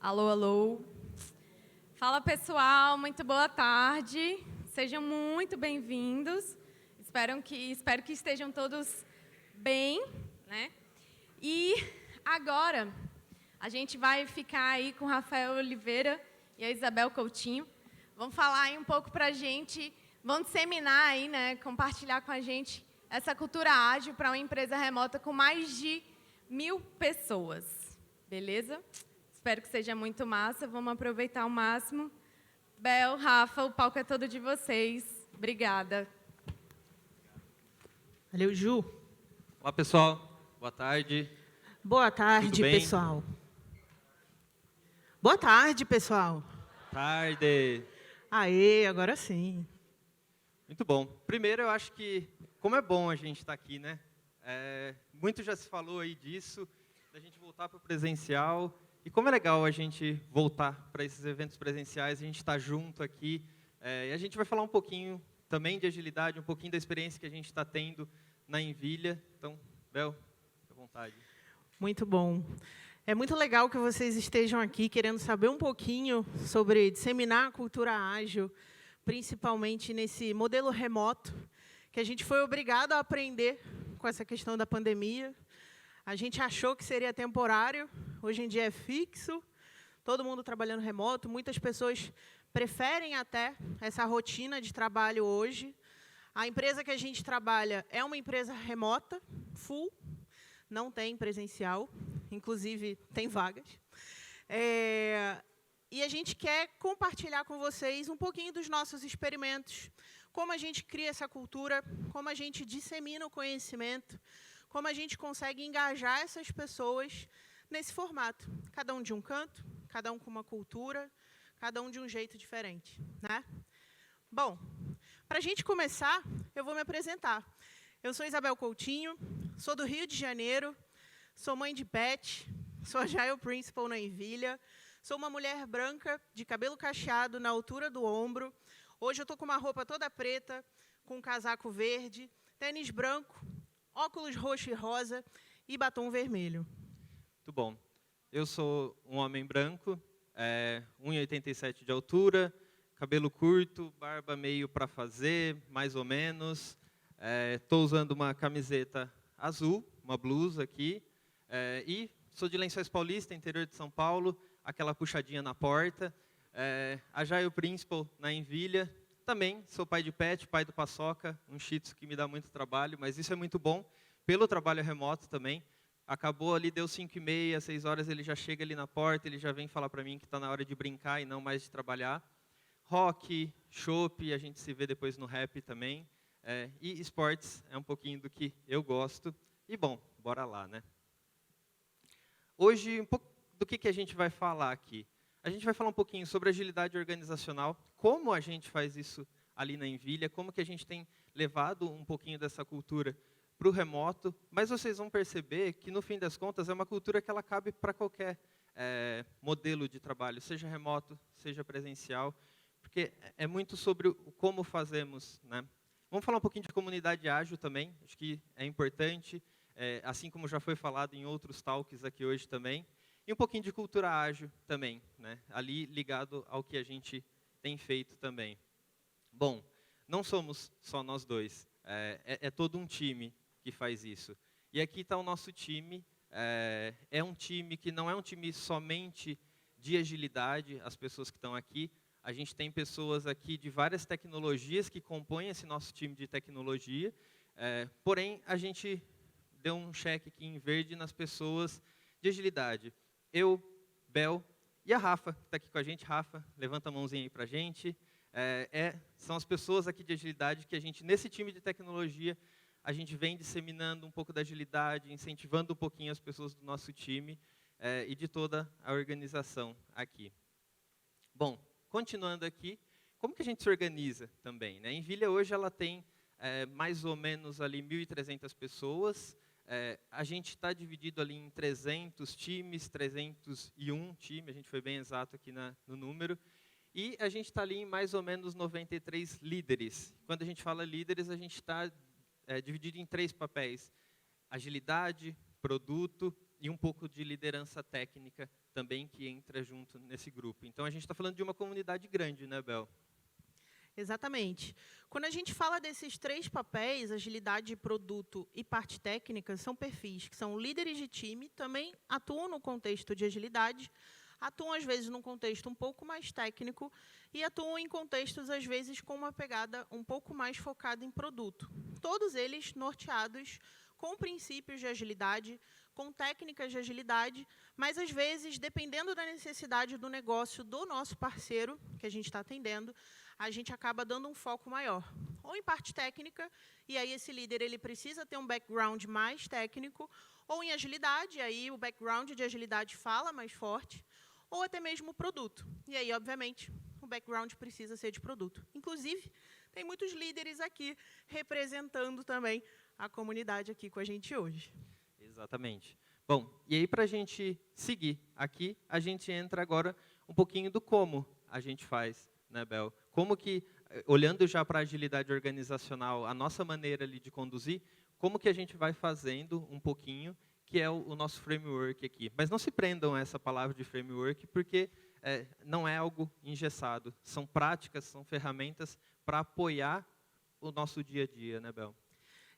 Alô, alô. Fala, pessoal, muito boa tarde. Sejam muito bem-vindos. Espero que estejam todos bem, né? E agora a gente vai ficar aí com o Rafael Oliveira e a Isabel Coutinho. Vão falar aí um pouco pra gente, vão disseminar aí, né, compartilhar com a gente essa cultura ágil para uma empresa remota com mais de 1000 pessoas. Beleza? Espero que seja muito massa. Vamos aproveitar ao máximo. Bel, Rafa, o palco é todo de vocês. Obrigada. Valeu, Ju. Olá, pessoal. Boa tarde. Boa tarde, Tudo bem? pessoal. Boa tarde, pessoal. Tarde. Aê, agora sim. Muito bom. Primeiro, eu acho que, como é bom a gente estar aqui, né? Muito já se falou aí disso, da gente voltar para o presencial. E como é legal a gente voltar para esses eventos presenciais, a gente estar junto aqui. E a gente vai falar um pouquinho também de agilidade, um pouquinho da experiência que a gente está tendo na Envilha. Então, Bel, fique à vontade. Muito bom. É muito legal que vocês estejam aqui querendo saber um pouquinho sobre disseminar a cultura ágil, principalmente nesse modelo remoto, que a gente foi obrigado a aprender com essa questão da pandemia. A gente achou que seria temporário, hoje em dia é fixo, todo mundo trabalhando remoto, muitas pessoas preferem até essa rotina de trabalho hoje. A empresa que a gente trabalha é uma empresa remota, full, não tem presencial, inclusive tem vagas. E a gente quer compartilhar com vocês um pouquinho dos nossos experimentos, como a gente cria essa cultura, como a gente dissemina o conhecimento, como a gente consegue engajar essas pessoas nesse formato. Cada um de um canto, cada um com uma cultura, cada um de um jeito diferente, né? Bom, para a gente começar, eu vou me apresentar. Eu sou Isabel Coutinho, sou do Rio de Janeiro, sou mãe de pet, sou Agile Principal na Envilha, sou uma mulher branca, de cabelo cacheado na altura do ombro. Hoje eu estou com uma roupa toda preta, com um casaco verde, tênis branco, óculos roxo e rosa e batom vermelho. Muito bom. Eu sou um homem branco, 1,87 de altura, cabelo curto, barba meio para fazer, mais ou menos. Estou usando uma camiseta azul, uma blusa aqui, e sou de Lençóis Paulista, interior de São Paulo, aquela puxadinha na porta. Agile Principal na Envilha. Também sou pai de pet, pai do Paçoca, um shih tzu que me dá muito trabalho, mas isso é muito bom, pelo trabalho remoto também. Acabou ali, deu 5h30, 6 horas, ele já chega ali na porta, ele já vem falar para mim que está na hora de brincar e não mais de trabalhar. Rock, chopp, a gente se vê depois no rap também. E esportes é um pouquinho do que eu gosto. E, bom, bora lá, né? Hoje, um pouco do que a gente vai falar aqui. A gente vai falar um pouquinho sobre agilidade organizacional, como a gente faz isso ali na Envilha, como que a gente tem levado um pouquinho dessa cultura para o remoto, mas vocês vão perceber que, no fim das contas, é uma cultura que ela cabe para qualquer modelo de trabalho, seja remoto, seja presencial, porque é muito sobre o como fazemos, né? Vamos falar um pouquinho de comunidade ágil também, acho que é importante, assim como já foi falado em outros talks aqui hoje também, e um pouquinho de cultura ágil também, né? Ali ligado ao que a gente tem feito também. Bom, não somos só nós dois, é todo um time que faz isso. E aqui está o nosso time, é um time que não é um time somente de agilidade, as pessoas que estão aqui. A gente tem pessoas aqui de várias tecnologias que compõem esse nosso time de tecnologia, porém, a gente deu um cheque aqui em verde nas pessoas de agilidade. Eu, Bel e a Rafa, que está aqui com a gente. Rafa, levanta a mãozinha aí para a gente. São as pessoas aqui de agilidade que a gente, nesse time de tecnologia, a gente vem disseminando um pouco da agilidade, incentivando um pouquinho as pessoas do nosso time e de toda a organização aqui. Bom, continuando aqui, como que a gente se organiza também, né? A Envilha hoje ela tem mais ou menos ali 1.300 pessoas. A gente está dividido ali em 300 times, 301 times, a gente foi bem exato aqui no número. E a gente está ali em mais ou menos 93 líderes. Quando a gente fala líderes, a gente está dividido em 3 papéis: agilidade, produto e um pouco de liderança técnica também que entra junto nesse grupo. Então, a gente está falando de uma comunidade grande, né, Bel? Exatamente. Quando a gente fala desses 3 papéis, agilidade, produto e parte técnica, são perfis que são líderes de time, também atuam no contexto de agilidade, atuam, às vezes, num contexto um pouco mais técnico e atuam em contextos, às vezes, com uma pegada um pouco mais focada em produto. Todos eles norteados com princípios de agilidade, com técnicas de agilidade, mas, às vezes, dependendo da necessidade do negócio do nosso parceiro, que a gente está atendendo, a gente acaba dando um foco maior. Ou em parte técnica, e aí esse líder ele precisa ter um background mais técnico, ou em agilidade, aí o background de agilidade fala mais forte, ou até mesmo produto. E aí, obviamente, o background precisa ser de produto. Inclusive, tem muitos líderes aqui representando também a comunidade aqui com a gente hoje. Exatamente. Bom, e aí para a gente seguir aqui, a gente entra agora um pouquinho do como a gente faz, né, Bel? Como que, olhando já para a agilidade organizacional, a nossa maneira ali de conduzir, como que a gente vai fazendo um pouquinho, que é o nosso framework aqui. Mas não se prendam a essa palavra de framework, porque não é algo engessado. São práticas, são ferramentas para apoiar o nosso dia a dia, né, Bel?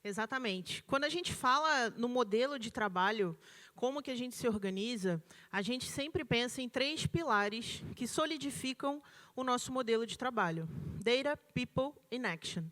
Exatamente. Quando a gente fala no modelo de trabalho, como que a gente se organiza, a gente sempre pensa em 3 pilares que solidificam o nosso modelo de trabalho: Data, People e Action.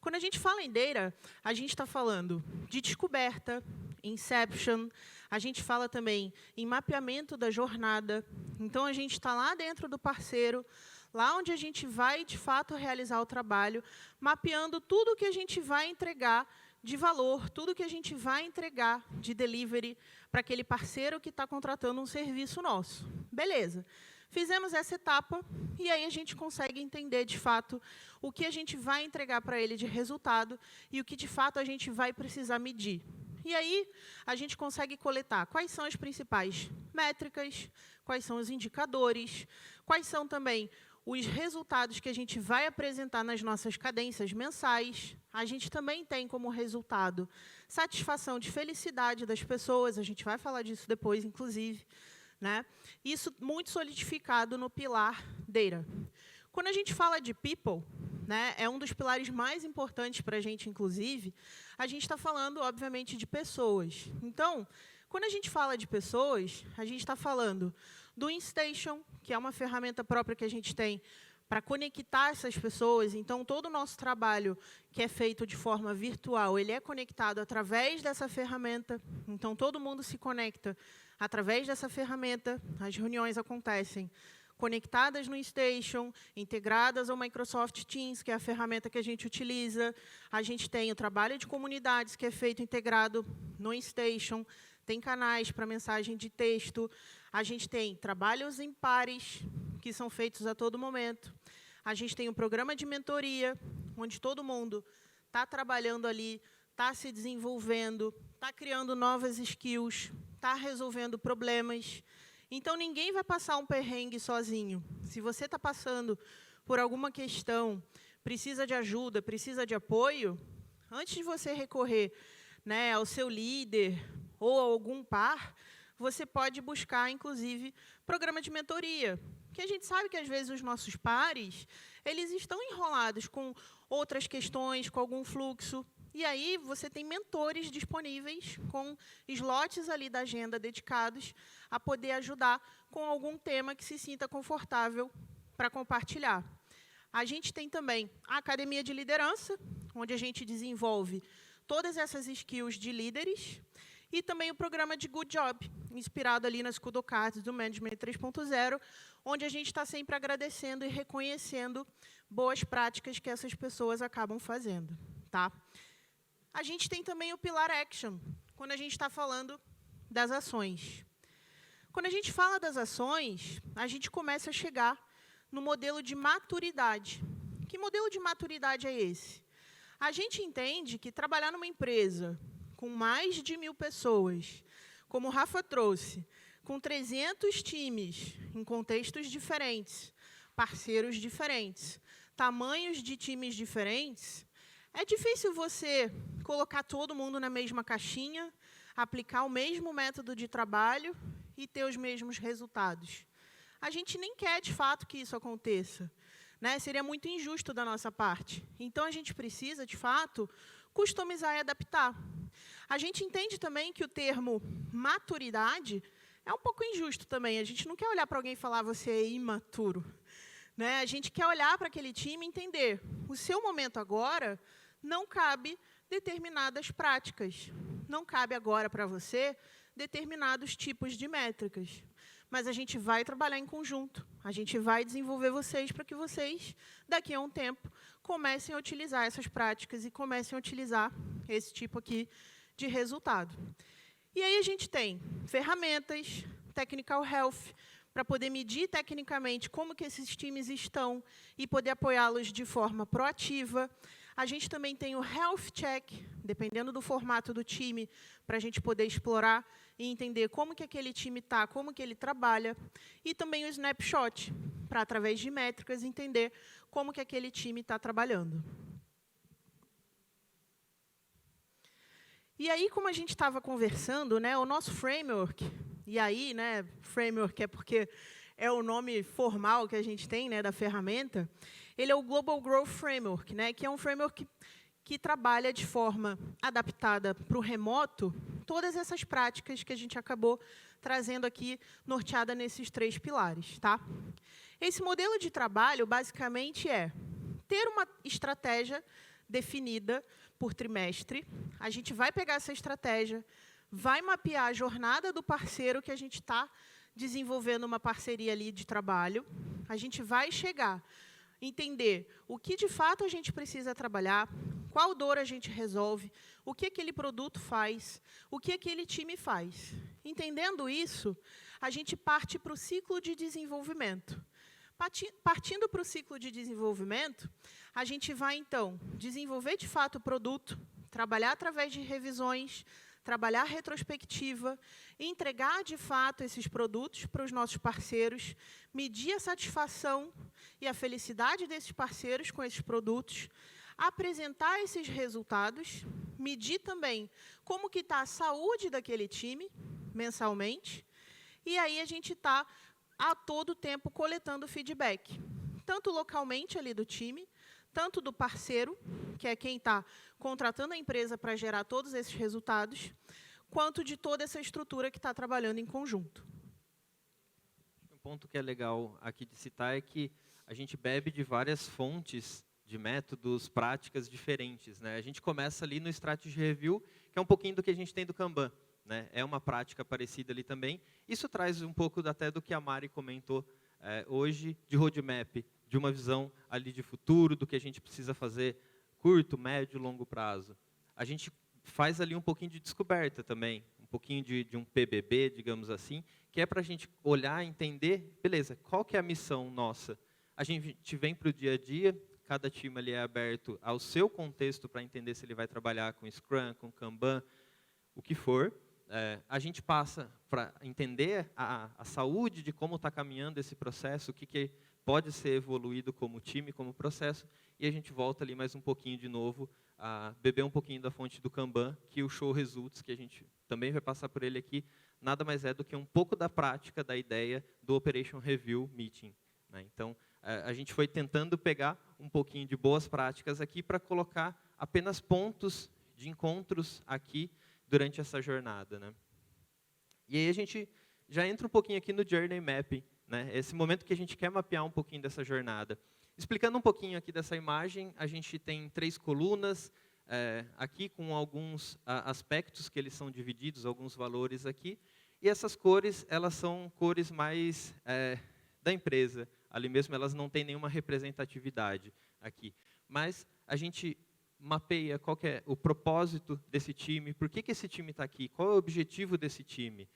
Quando a gente fala em Data, a gente está falando de descoberta, Inception, a gente fala também em mapeamento da jornada. Então, a gente está lá dentro do parceiro, lá onde a gente vai, de fato, realizar o trabalho, mapeando tudo que a gente vai entregar de valor, tudo que a gente vai entregar de delivery para aquele parceiro que está contratando um serviço nosso. Beleza. Fizemos essa etapa e aí a gente consegue entender, de fato, o que a gente vai entregar para ele de resultado e o que, de fato, a gente vai precisar medir. E aí a gente consegue coletar quais são as principais métricas, quais são os indicadores, quais são também os resultados que a gente vai apresentar nas nossas cadências mensais. A gente também tem como resultado satisfação de felicidade das pessoas, a gente vai falar disso depois, inclusive, né? Isso muito solidificado no pilar Data. Quando a gente fala de People, né, é um dos pilares mais importantes para a gente, inclusive, a gente está falando, obviamente, de pessoas. Então, quando a gente fala de pessoas, a gente está falando do InStation, que é uma ferramenta própria que a gente tem para conectar essas pessoas. Então, todo o nosso trabalho que é feito de forma virtual, ele é conectado através dessa ferramenta. Então, todo mundo se conecta através dessa ferramenta. As reuniões acontecem conectadas no InStation, integradas ao Microsoft Teams, que é a ferramenta que a gente utiliza. A gente tem o trabalho de comunidades, que é feito integrado no InStation. Tem canais para mensagem de texto. A gente tem trabalhos em pares, que são feitos a todo momento. A gente tem um programa de mentoria, onde todo mundo está trabalhando ali, está se desenvolvendo, está criando novas skills, está resolvendo problemas. Então, ninguém vai passar um perrengue sozinho. Se você está passando por alguma questão, precisa de ajuda, precisa de apoio, antes de você recorrer, né, ao seu líder ou a algum par, você pode buscar, inclusive, programa de mentoria. Porque a gente sabe que, às vezes, os nossos pares, eles estão enrolados com outras questões, com algum fluxo. E aí, você tem mentores disponíveis, com slots ali da agenda dedicados, a poder ajudar com algum tema que se sinta confortável para compartilhar. A gente tem também a Academia de Liderança, onde a gente desenvolve todas essas skills de líderes, e também o programa de Good Job, inspirado ali nas Kudokarts do Management 3.0, onde a gente está sempre agradecendo e reconhecendo boas práticas que essas pessoas acabam fazendo. Tá? A gente tem também o pilar Action, quando a gente está falando das ações. Quando a gente fala das ações, a gente começa a chegar no modelo de maturidade. Que modelo de maturidade é esse? A gente entende que trabalhar numa empresa com mais de 1.000 pessoas, como o Rafa trouxe, com 300 times em contextos diferentes, parceiros diferentes, tamanhos de times diferentes, é difícil você colocar todo mundo na mesma caixinha, aplicar o mesmo método de trabalho e ter os mesmos resultados. A gente nem quer, de fato, que isso aconteça, né? Seria muito injusto da nossa parte. Então, a gente precisa, de fato, customizar e adaptar. A gente entende também que o termo maturidade é um pouco injusto também. A gente não quer olhar para alguém e falar, você é imaturo, né? A gente quer olhar para aquele time e entender, o seu momento agora não cabe determinadas práticas. Não cabe agora para você determinados tipos de métricas. Mas a gente vai trabalhar em conjunto. A gente vai desenvolver vocês para que vocês, daqui a um tempo, comecem a utilizar essas práticas e comecem a utilizar esse tipo aqui de resultado. E aí a gente tem ferramentas, Technical Health, para poder medir tecnicamente como que esses times estão e poder apoiá-los de forma proativa. A gente também tem o Health Check, dependendo do formato do time, para a gente poder explorar e entender como que aquele time está, como que ele trabalha. E também o Snapshot, para, através de métricas, entender como que aquele time está trabalhando. E aí, como a gente estava conversando, né, o nosso framework, e aí, né, framework é porque é o nome formal que a gente tem, né, da ferramenta, ele é o Global Growth Framework, né, que é um framework que trabalha de forma adaptada para o remoto todas essas práticas que a gente acabou trazendo aqui, norteada nesses 3 pilares. Tá? Esse modelo de trabalho, basicamente, é ter uma estratégia definida por trimestre. A gente vai pegar essa estratégia, vai mapear a jornada do parceiro que a gente está desenvolvendo uma parceria ali de trabalho. A gente vai chegar, entender o que, de fato, a gente precisa trabalhar, qual dor a gente resolve, o que aquele produto faz, o que aquele time faz. Entendendo isso, a gente parte para o ciclo de desenvolvimento. Partindo para o ciclo de desenvolvimento, a gente vai, então, desenvolver, de fato, o produto, trabalhar através de revisões, trabalhar retrospectiva, entregar, de fato, esses produtos para os nossos parceiros, medir a satisfação e a felicidade desses parceiros com esses produtos, apresentar esses resultados, medir também como que está a saúde daquele time, mensalmente, e aí a gente está, a todo tempo, coletando feedback, tanto localmente ali do time, tanto do parceiro, que é quem está contratando a empresa para gerar todos esses resultados, quanto de toda essa estrutura que está trabalhando em conjunto. Um ponto que é legal aqui de citar é que a gente bebe de várias fontes de métodos, práticas diferentes, né? A gente começa ali no Strategy Review, que é um pouquinho do que a gente tem do Kanban, né? É uma prática parecida ali também. Isso traz um pouco até do que a Mari comentou hoje, de roadmap, de uma visão ali de futuro, do que a gente precisa fazer curto, médio, longo prazo. A gente faz ali um pouquinho de descoberta também, um pouquinho de um PBB, digamos assim, que é para a gente olhar e entender, beleza, qual que é a missão nossa? A gente vem para o dia a dia, cada time ali é aberto ao seu contexto para entender se ele vai trabalhar com Scrum, com Kanban, o que for. A gente passa para entender a saúde de como está caminhando esse processo, o que pode ser evoluído como time, como processo, e a gente volta ali mais um pouquinho de novo, a beber um pouquinho da fonte do Kanban, que o Show Results, que a gente também vai passar por ele aqui, nada mais é do que um pouco da prática, da ideia do Operation Review Meeting, né? Então, a gente foi tentando pegar um pouquinho de boas práticas aqui para colocar apenas pontos de encontros aqui durante essa jornada, né? E aí a gente já entra um pouquinho aqui no Journey Mapping, né? Esse momento que a gente quer mapear um pouquinho dessa jornada. Explicando um pouquinho aqui dessa imagem, a gente tem 3 colunas, aqui com alguns aspectos que eles são divididos, alguns valores aqui, e essas cores, elas são cores mais da empresa, ali mesmo elas não têm nenhuma representatividade aqui. Mas a gente mapeia qual que é o propósito desse time, por que esse time está aqui, qual é o objetivo desse time,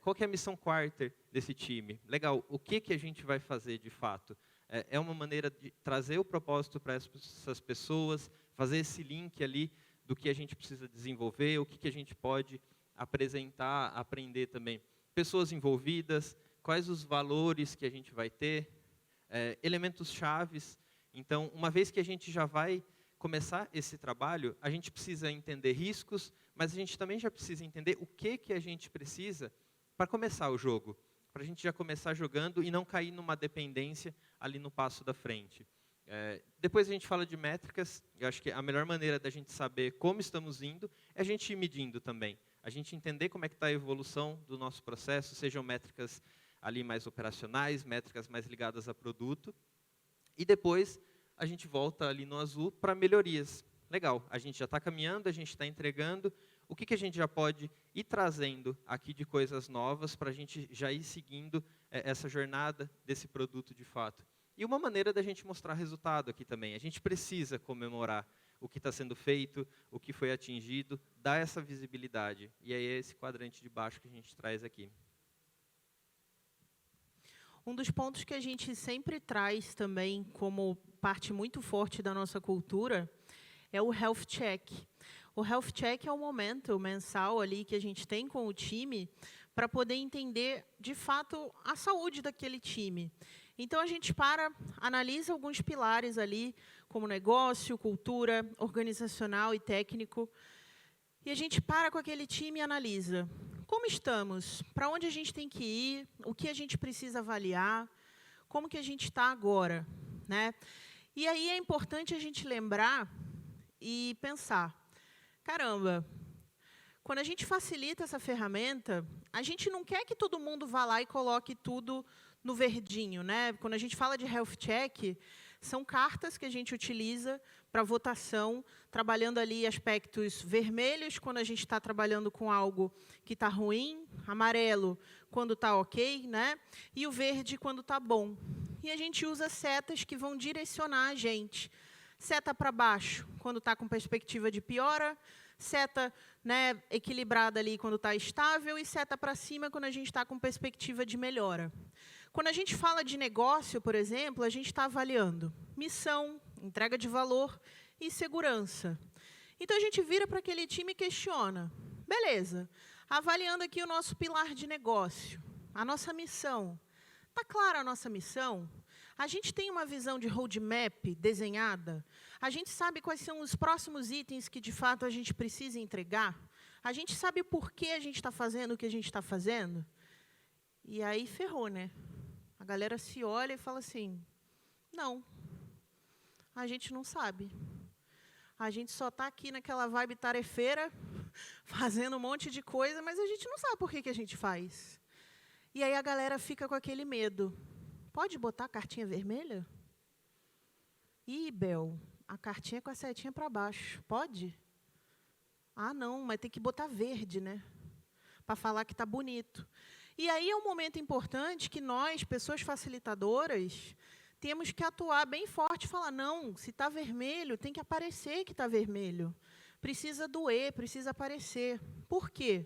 qual que é a missão quarter desse time. Legal, o que a gente vai fazer de fato? É uma maneira de trazer o propósito para essas pessoas, fazer esse link ali do que a gente precisa desenvolver, o que a gente pode apresentar, aprender também. Pessoas envolvidas, quais os valores que a gente vai ter, elementos chaves. Então, uma vez que a gente já vai começar esse trabalho, a gente precisa entender riscos, mas a gente também já precisa entender o que a gente precisa para começar o jogo, para a gente já começar jogando e não cair numa dependência ali no passo da frente. Depois a gente fala de métricas. Eu acho que a melhor maneira da gente saber como estamos indo é a gente ir medindo também. A gente entender como é que está a evolução do nosso processo, sejam métricas ali mais operacionais, métricas mais ligadas a produto. E depois a gente volta ali no azul para melhorias. Legal, a gente já está caminhando, a gente está entregando. O que a gente já pode ir trazendo aqui de coisas novas para a gente já ir seguindo essa jornada desse produto de fato. E uma maneira da gente mostrar resultado aqui também. A gente precisa comemorar o que está sendo feito, o que foi atingido, dar essa visibilidade. E aí é esse quadrante de baixo que a gente traz aqui. Um dos pontos que a gente sempre traz também como parte muito forte da nossa cultura é o Health Check. O Health Check é um momento mensal ali que a gente tem com o time para poder entender, de fato, a saúde daquele time. Então, a gente analisa alguns pilares ali, como negócio, cultura, organizacional e técnico, e a gente para com aquele time e analisa como estamos, para onde a gente tem que ir, o que a gente precisa avaliar, como que a gente está agora, né? E aí é importante a gente lembrar e pensar, caramba, quando a gente facilita essa ferramenta, a gente não quer que todo mundo vá lá e coloque tudo no verdinho, né? Quando a gente fala de Health Check, são cartas que a gente utiliza para votação, trabalhando ali aspectos vermelhos, quando a gente está trabalhando com algo que está ruim, amarelo, quando está ok, né? E o verde, quando está bom. E a gente usa setas que vão direcionar a gente. Seta para baixo, quando está com perspectiva de piora, seta, né, equilibrada ali quando está estável, e seta para cima quando a gente está com perspectiva de melhora. Quando a gente fala de negócio, por exemplo, a gente está avaliando missão, entrega de valor e segurança. Então, a gente vira para aquele time e questiona. Beleza, avaliando aqui o nosso pilar de negócio, a nossa missão. Está clara a nossa missão? A gente tem uma visão de roadmap desenhada? A gente sabe quais são os próximos itens que, de fato, a gente precisa entregar? A gente sabe por que a gente está fazendo o que a gente está fazendo? E aí, ferrou, né? A galera se olha e fala assim, não, a gente não sabe. A gente só está aqui naquela vibe tarefeira, fazendo um monte de coisa, mas a gente não sabe por que a gente faz. E aí a galera fica com aquele medo. Pode botar a cartinha vermelha? Ih, Bel, a cartinha com a setinha para baixo. Pode? Ah, não, mas tem que botar verde, né? Para falar que está bonito. E aí é um momento importante que nós, pessoas facilitadoras, temos que atuar bem forte e falar, não, se está vermelho, tem que aparecer que está vermelho. Precisa doer, precisa aparecer. Por quê?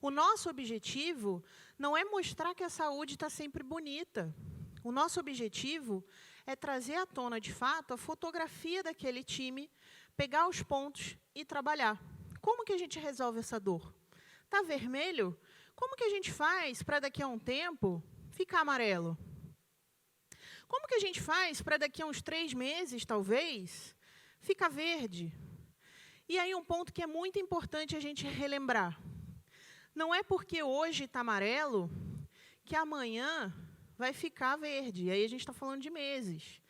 O nosso objetivo não é mostrar que a saúde está sempre bonita. O nosso objetivo é trazer à tona, de fato, a fotografia daquele time, pegar os pontos e trabalhar. Como que a gente resolve essa dor? Está vermelho? Como que a gente faz para daqui a um tempo ficar amarelo? Como que a gente faz para daqui a uns 3 meses, talvez, ficar verde? E aí um ponto que é muito importante a gente relembrar. Não é porque hoje está amarelo que amanhã vai ficar verde. E aí a gente está falando de meses,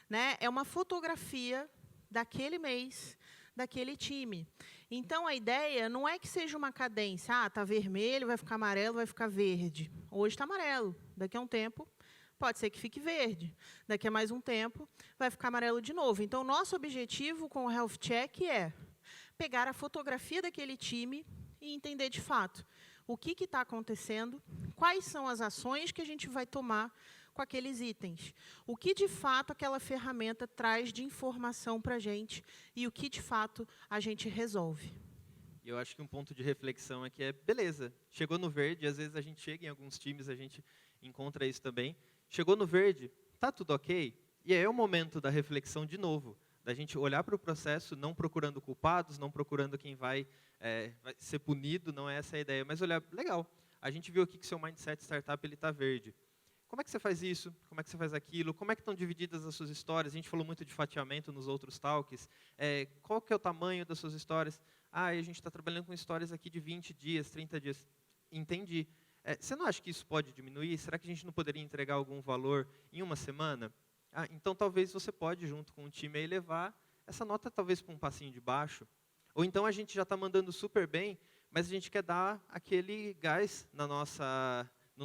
né? É uma fotografia daquele mês, daquele time. Então, a ideia não é que seja uma cadência. Ah, está vermelho, vai ficar amarelo, vai ficar verde. Hoje está amarelo. Daqui a um tempo, pode ser que fique verde. Daqui a mais um tempo, vai ficar amarelo de novo. Então, nosso objetivo com o Health Check é pegar a fotografia daquele time e entender, de fato, o que está acontecendo, quais são as ações que a gente vai tomar com aqueles itens. O que, de fato, aquela ferramenta traz de informação para a gente e o que, de fato, a gente resolve. E eu acho que um ponto de reflexão aqui é, beleza, chegou no verde, às vezes a gente chega em alguns times, a gente encontra isso também. Chegou no verde, está tudo ok? E aí é o momento da reflexão de novo, da gente olhar para o processo, não procurando culpados, não procurando quem vai ser punido, não é essa a ideia, mas olhar, legal, a gente viu aqui que seu mindset startup está verde. Como é que você faz isso? Como é que você faz aquilo? Como é que estão divididas as suas histórias? A gente falou muito de fatiamento nos outros talks. Qual que é o tamanho das suas histórias? Ah, e a gente está trabalhando com histórias aqui de 20 dias, 30 dias. Entendi. Você não acha que isso pode diminuir? Será que a gente não poderia entregar algum valor em uma semana? Ah, então, talvez você pode, junto com o time, aí, levar essa nota talvez para um passinho de baixo. Ou então a gente já está mandando super bem, mas a gente quer dar aquele gás no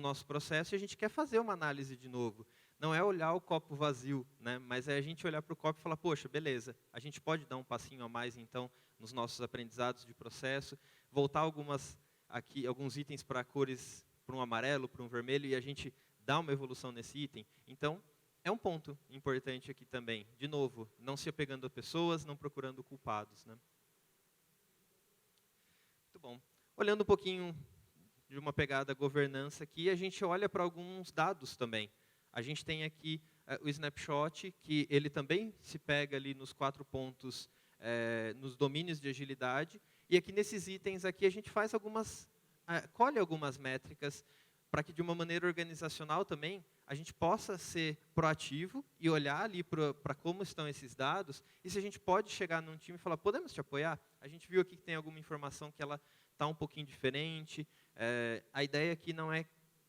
nosso processo e a gente quer fazer uma análise de novo. Não é olhar o copo vazio, né? Mas é a gente olhar para o copo e falar, poxa, beleza, a gente pode dar um passinho a mais, então, nos nossos aprendizados de processo, voltar alguns itens para cores, para um amarelo, para um vermelho, e a gente dá uma evolução nesse item. Então, é um ponto importante aqui também. De novo, não se apegando a pessoas, não procurando culpados, né? Muito bom. Olhando um pouquinho de uma pegada governança aqui, a gente olha para alguns dados também. A gente tem aqui o snapshot, que ele também se pega ali nos 4 pontos, nos domínios de agilidade. E aqui nesses itens aqui a gente faz colhe algumas métricas para que de uma maneira organizacional também a gente possa ser proativo e olhar ali para como estão esses dados. E se a gente pode chegar num time e falar, podemos te apoiar? A gente viu aqui que tem alguma informação que ela está um pouquinho diferente. A ideia aqui não é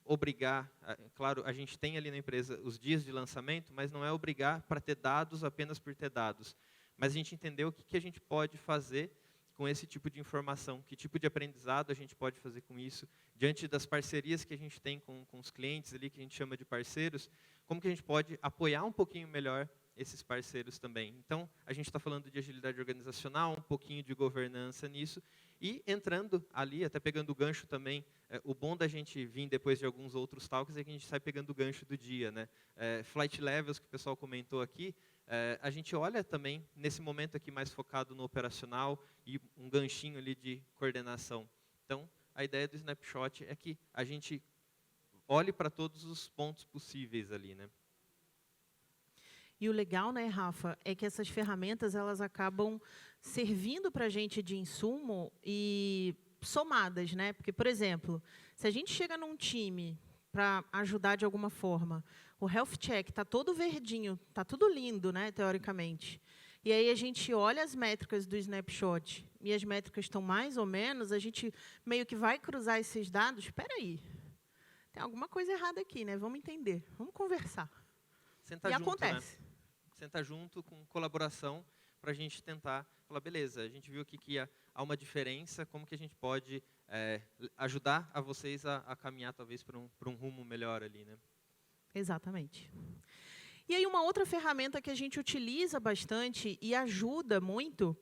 obrigar, claro, a gente tem ali na empresa os dias de lançamento, mas não é obrigar para ter dados apenas por ter dados. Mas a gente entendeu o que a gente pode fazer com esse tipo de informação, que tipo de aprendizado a gente pode fazer com isso, diante das parcerias que a gente tem com os clientes ali, que a gente chama de parceiros, como que a gente pode apoiar um pouquinho melhor esses parceiros também. Então, a gente está falando de agilidade organizacional, um pouquinho de governança nisso, e entrando ali, até pegando o gancho também, o bom da gente vir depois de alguns outros talks é que a gente sai pegando o gancho do dia, né? Flight levels, que o pessoal comentou aqui, a gente olha também, nesse momento aqui mais focado no operacional e um ganchinho ali de coordenação. Então, a ideia do snapshot é que a gente olhe para todos os pontos possíveis ali, né? E o legal, né, Rafa, é que essas ferramentas elas acabam servindo para a gente de insumo e somadas, né? Porque, por exemplo, se a gente chega num time para ajudar de alguma forma, o health check está todo verdinho, está tudo lindo, né, teoricamente. E aí a gente olha as métricas do snapshot e as métricas estão mais ou menos, a gente meio que vai cruzar esses dados. Espera aí, tem alguma coisa errada aqui, né? Vamos entender, vamos conversar. Sentar e junto, acontece. Né? Sentar junto com colaboração para a gente tentar falar, beleza, a gente viu aqui que há uma diferença, como que a gente pode ajudar a vocês a caminhar talvez para um rumo melhor ali, né? Exatamente. E aí uma outra ferramenta que a gente utiliza bastante e ajuda muito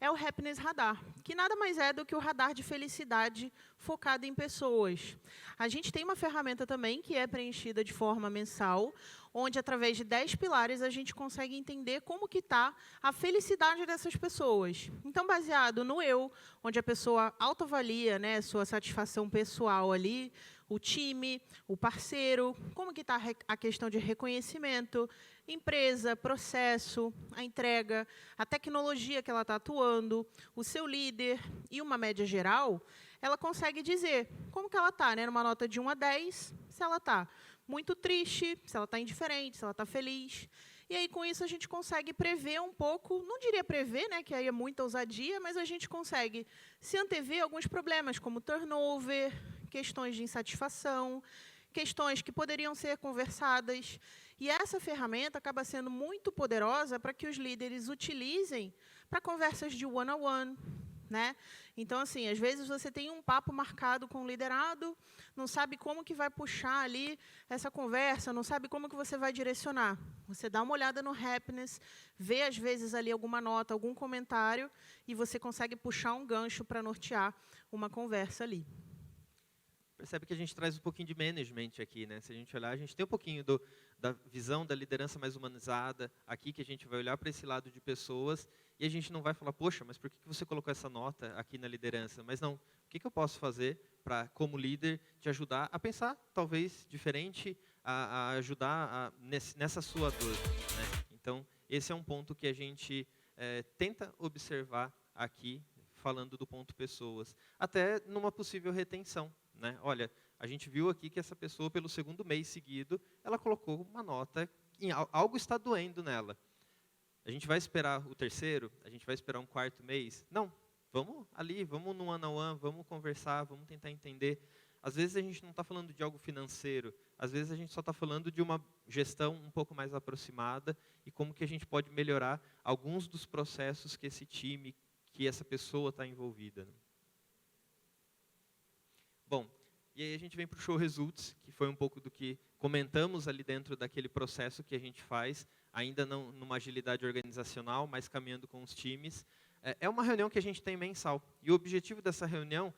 é o Happiness Radar, que nada mais é do que o radar de felicidade focado em pessoas. A gente tem uma ferramenta também que é preenchida de forma mensal, onde através de 10 pilares a gente consegue entender como que está a felicidade dessas pessoas. Então, baseado no eu, onde a pessoa autoavalia, né, sua satisfação pessoal ali, o time, o parceiro, como que está a questão de reconhecimento, empresa, processo, a entrega, a tecnologia que ela está atuando, o seu líder e uma média geral, ela consegue dizer como que ela está, né, numa nota de 1 a 10, se ela está muito triste, se ela está indiferente, se ela está feliz. E aí, com isso, a gente consegue prever um pouco, não diria prever, né, que aí é muita ousadia, mas a gente consegue se antever alguns problemas, como turnover, questões de insatisfação, questões que poderiam ser conversadas. E essa ferramenta acaba sendo muito poderosa para que os líderes utilizem para conversas de one-on-one, né? Então, assim, às vezes você tem um papo marcado com o liderado, não sabe como que vai puxar ali essa conversa, não sabe como que você vai direcionar. Você dá uma olhada no Happiness, vê às vezes ali alguma nota, algum comentário, e você consegue puxar um gancho para nortear uma conversa ali. Percebe que a gente traz um pouquinho de management aqui, né? Se a gente olhar, a gente tem um pouquinho da visão da liderança mais humanizada aqui, que a gente vai olhar para esse lado de pessoas e a gente não vai falar, poxa, mas por que você colocou essa nota aqui na liderança? Mas não, o que eu posso fazer para, como líder, te ajudar a pensar, talvez, diferente, a ajudar nessa sua dor, né? Então, esse é um ponto que a gente tenta observar aqui, falando do ponto pessoas, até numa possível retenção. Né? Olha, a gente viu aqui que essa pessoa, pelo 2º mês seguido, ela colocou uma nota, algo está doendo nela. A gente vai esperar o 3º? A gente vai esperar um 4º mês? Não. Vamos ali, vamos no one-on-one, vamos conversar, vamos tentar entender. Às vezes a gente não está falando de algo financeiro, às vezes a gente só está falando de uma gestão um pouco mais aproximada e como que a gente pode melhorar alguns dos processos que esse time, que essa pessoa está envolvida. Bom, e aí a gente vem para o Show Results, que foi um pouco do que comentamos ali dentro daquele processo que a gente faz, ainda não numa agilidade organizacional, mas caminhando com os times. É uma reunião que a gente tem mensal. E o objetivo dessa reunião,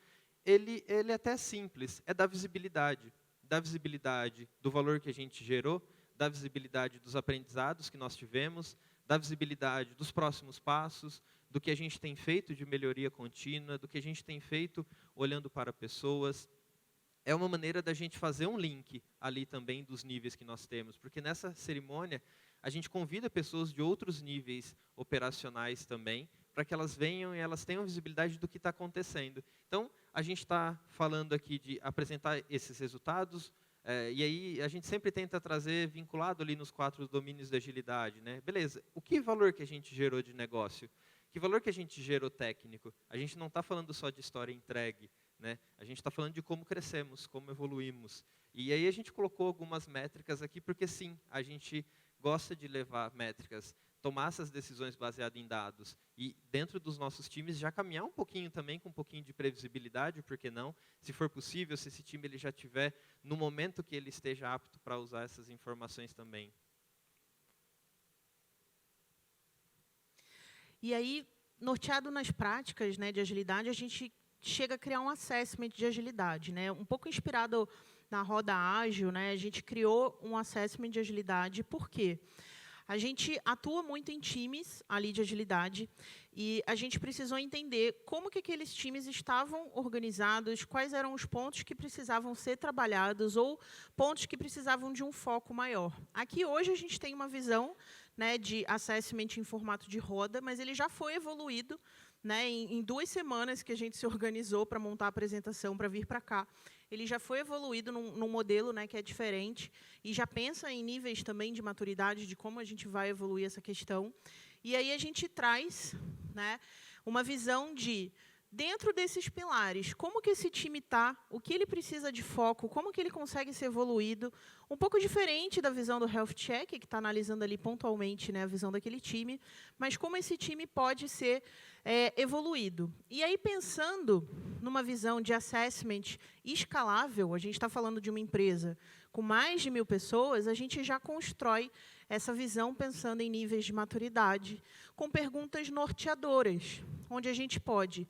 ele é até simples, é dar visibilidade. Dar visibilidade do valor que a gente gerou, dar visibilidade dos aprendizados que nós tivemos, dar visibilidade dos próximos passos, do que a gente tem feito de melhoria contínua, do que a gente tem feito olhando para pessoas. É uma maneira da gente fazer um link ali também dos níveis que nós temos, porque nessa cerimônia a gente convida pessoas de outros níveis operacionais também, para que elas venham e elas tenham visibilidade do que está acontecendo. Então, a gente está falando aqui de apresentar esses resultados, e aí a gente sempre tenta trazer vinculado ali nos 4 domínios da agilidade, né? Beleza, o que valor que a gente gerou de negócio? Que valor que a gente gerou técnico? A gente não está falando só de história entregue, né? A gente está falando de como crescemos, como evoluímos. E aí a gente colocou algumas métricas aqui, porque sim, a gente gosta de levar métricas, tomar essas decisões baseadas em dados e dentro dos nossos times já caminhar um pouquinho também com um pouquinho de previsibilidade, por que não? Se for possível, se esse time ele já tiver no momento que ele esteja apto para usar essas informações também. E aí, norteado nas práticas, né, de agilidade, a gente chega a criar um assessment de agilidade, né? Um pouco inspirado na roda ágil, né, a gente criou um assessment de agilidade. Por quê? A gente atua muito em times ali de agilidade e a gente precisou entender como que aqueles times estavam organizados, quais eram os pontos que precisavam ser trabalhados ou pontos que precisavam de um foco maior. Aqui hoje a gente tem uma visão, né, de assessment em formato de roda, mas ele já foi evoluído, né, em 2 semanas que a gente se organizou para montar a apresentação, para vir para cá. Ele já foi evoluído num modelo, né, que é diferente e já pensa em níveis também de maturidade, de como a gente vai evoluir essa questão. E aí a gente traz, né, uma visão de, dentro desses pilares, como que esse time está, o que ele precisa de foco, como que ele consegue ser evoluído, um pouco diferente da visão do Health Check, que está analisando ali pontualmente, né, a visão daquele time, mas como esse time pode ser evoluído. E aí, pensando numa visão de assessment escalável, a gente está falando de uma empresa com mais de 1.000 pessoas, a gente já constrói essa visão pensando em níveis de maturidade, com perguntas norteadoras, onde a gente pode